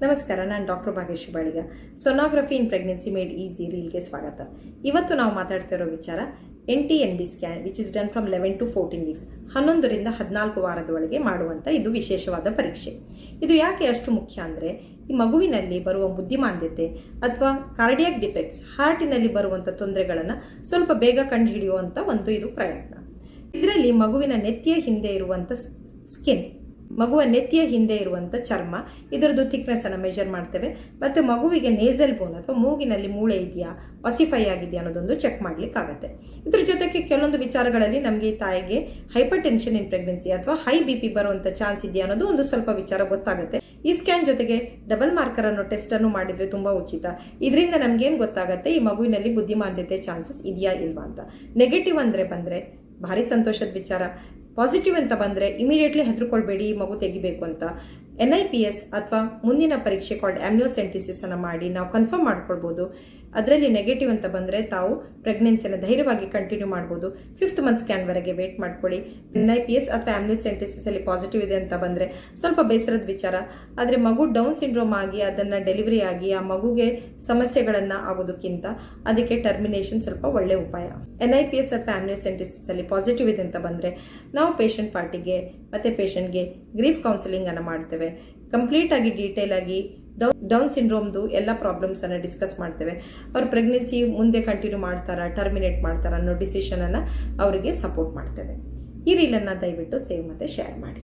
ನಮಸ್ಕಾರ, ನಾನು doctor Bhagyashree Baliga. Sonography in pregnancy made easy ರೀಲ್ಗೆ ಸ್ವಾಗತ. ಇವತ್ತು ನಾವು ಮಾತಾಡ್ತಾ ಇರೋ ವಿಚಾರ NT-NB scan which is done from 11 to 14 weeks, 11ರಿಂದ 14 ವಾರದೊಳಗೆ ಮಾಡುವಂಥ ಇದು ವಿಶೇಷವಾದ ಪರೀಕ್ಷೆ. ಇದು ಯಾಕೆ ಅಷ್ಟು ಮುಖ್ಯ ಅಂದರೆ, ಈ ಮಗುವಿನಲ್ಲಿ ಬರುವ ಬುದ್ಧಿಮಾಂದ್ಯತೆ ಅಥವಾ ಕಾರ್ಡಿಯಾಕ್ ಡಿಫೆಕ್ಟ್ಸ್, ಹಾರ್ಟಿನಲ್ಲಿ ಬರುವಂಥ ತೊಂದರೆಗಳನ್ನು ಸ್ವಲ್ಪ ಬೇಗ ಕಂಡುಹಿಡಿಯುವಂಥ ಒಂದು ಇದು ಪ್ರಯತ್ನ. ಇದರಲ್ಲಿ ಮಗುವಿನ ನೆತ್ತಿಯ ಹಿಂದೆ ಇರುವಂಥ ಸ್ಕಿನ್, ಮಗುವ ನೆತ್ತಿಯ ಹಿಂದೆ ಇರುವಂಥ ಚರ್ಮ, ಇದರದ್ದು ಥಿಕ್ನೆಸ್ ಅನ್ನು ಮೆಜರ್ ಮಾಡ್ತೇವೆ. ಮತ್ತು ಮಗುವಿಗೆ ನೇಸಲ್ ಬೋನ್ ಅಥವಾ ಮೂಗಿನಲ್ಲಿ ಮೂಳೆ ಇದೆಯಾ, ಆಸಿಫೈ ಆಗಿದೆಯಾ ಅನ್ನೋದೊಂದು ಚೆಕ್ ಮಾಡ್ಲಿಕ್ಕಾಗತ್ತೆ. ಇದ್ರ ಜೊತೆಗೆ ಕೆಲವೊಂದು ವಿಚಾರಗಳಲ್ಲಿ ನಮಗೆ ಈ ತಾಯಿಗೆ ಹೈಪರ್ ಟೆನ್ಷನ್ ಇನ್ ಪ್ರೆಗ್ನೆನ್ಸಿ ಅಥವಾ ಹೈ BP ಬರುವಂಥ ಚಾನ್ಸ್ ಇದೆಯಾ ಅನ್ನೋದು ಒಂದು ಸ್ವಲ್ಪ ವಿಚಾರ ಗೊತ್ತಾಗುತ್ತೆ. ಈ ಸ್ಕ್ಯಾನ್ ಜೊತೆಗೆ ಡಬಲ್ ಮಾರ್ಕರ್ ಅನ್ನೋ ಟೆಸ್ಟ್ ಅನ್ನು ಮಾಡಿದ್ರೆ ತುಂಬಾ ಉಚಿತ. ಇದರಿಂದ ನಮ್ಗೇನು ಗೊತ್ತಾಗುತ್ತೆ, ಈ ಮಗುವಿನಲ್ಲಿ ಬುದ್ಧಿಮಾಂದ್ಯತೆ ಚಾನ್ಸಸ್ ಇದೆಯಾ ಇಲ್ವಾ ಅಂತ. ನೆಗೆಟಿವ್ ಬಂದ್ರೆ ಭಾರಿ ಸಂತೋಷದ ವಿಚಾರ. ಪಾಸಿಟಿವ್ ಅಂತ ಬಂದರೆ ಇಮಿಡಿಯೇಟ್ಲಿ ಹೆದರ್ಕೊಳ್ಬೇಡಿ, ಮಗು ತೆಗಿಬೇಕು ಅಂತ. NIPS ಅಥವಾ ಮುಂದಿನ ಪರೀಕ್ಷೆ ಕಾಲ್ಡ್ ಆಮ್ನಿಯೋಸೆಂಟಿಸಿಸ್ ಅನ್ನು ಮಾಡಿ ನಾವು ಕನ್ಫರ್ಮ್ ಮಾಡ್ಕೊಳ್ಬೋದು. ಅದರಲ್ಲಿ ನೆಗೆಟಿವ್ ಅಂತ ಬಂದರೆ ತಾವು ಪ್ರೆಗ್ನೆನ್ಸಿಯನ್ನು ಧೈರ್ಯವಾಗಿ ಕಂಟಿನ್ಯೂ ಮಾಡ್ಬೋದು. 5th ಮಂತ್ ಸ್ಕ್ಯಾನ್ ವರೆಗೆ ವೇಟ್ ಮಾಡ್ಕೊಳ್ಳಿ. NIPS ಅಥವಾ ಆಮ್ನಿಯೋಸೆಂಟಿಸಿಸ್ ಅಲ್ಲಿ ಪಾಸಿಟಿವ್ ಇದೆ ಅಂತ ಬಂದರೆ ಸ್ವಲ್ಪ ಬೇಸರದ ವಿಚಾರ. ಆದರೆ ಮಗು ಡೌನ್ ಸಿಂಡ್ರೋಮ್ ಆಗಿ ಅದನ್ನು ಡೆಲಿವರಿ ಆಗಿ ಆ ಮಗುಗೆ ಸಮಸ್ಯೆಗಳನ್ನು ಆಗೋದಕ್ಕಿಂತ ಅದಕ್ಕೆ ಟರ್ಮಿನೇಷನ್ ಸ್ವಲ್ಪ ಒಳ್ಳೆ ಉಪಾಯ. NIPS ಅಥವಾ ಆಮ್ನಿಯೋಸೆಂಟಿಸಿಸ್ ಅಲ್ಲಿ ಪಾಸಿಟಿವ್ ಇದೆ ಅಂತ ಬಂದರೆ ನಾವು ಪೇಷಂಟ್ ಪಾರ್ಟಿಗೆ ಮತ್ತೆ ಪೇಷಂಟ್ಗೆ ಗ್ರೀಫ್ ಕೌನ್ಸಿಲಿಂಗ್ ಅನ್ನು ಮಾಡ್ತೇವೆ. ಕಂಪ್ಲೀಟ್ ಆಗಿ ಡೀಟೇಲ್ ಆಗಿ ಡೌನ್ ಸಿಂಡ್ರೋಮ್ದು ಎಲ್ಲ ಪ್ರಾಬ್ಲಮ್ಸ್ ಅನ್ನು ಡಿಸ್ಕಸ್ ಮಾಡ್ತೇವೆ. ಅವ್ರ ಪ್ರೆಗ್ನೆನ್ಸಿ ಮುಂದೆ ಕಂಟಿನ್ಯೂ ಮಾಡ್ತಾರಾ, ಟರ್ಮಿನೇಟ್ ಮಾಡ್ತಾರಾ ಅನ್ನೋ ಡಿಸಿಷನ್ ಅನ್ನ ಅವರಿಗೆ ಸಪೋರ್ಟ್ ಮಾಡ್ತೇವೆ. ಈ ರೀಲನ್ನು ದಯವಿಟ್ಟು ಸೇವ್ ಮತ್ತೆ ಶೇರ್ ಮಾಡಿ.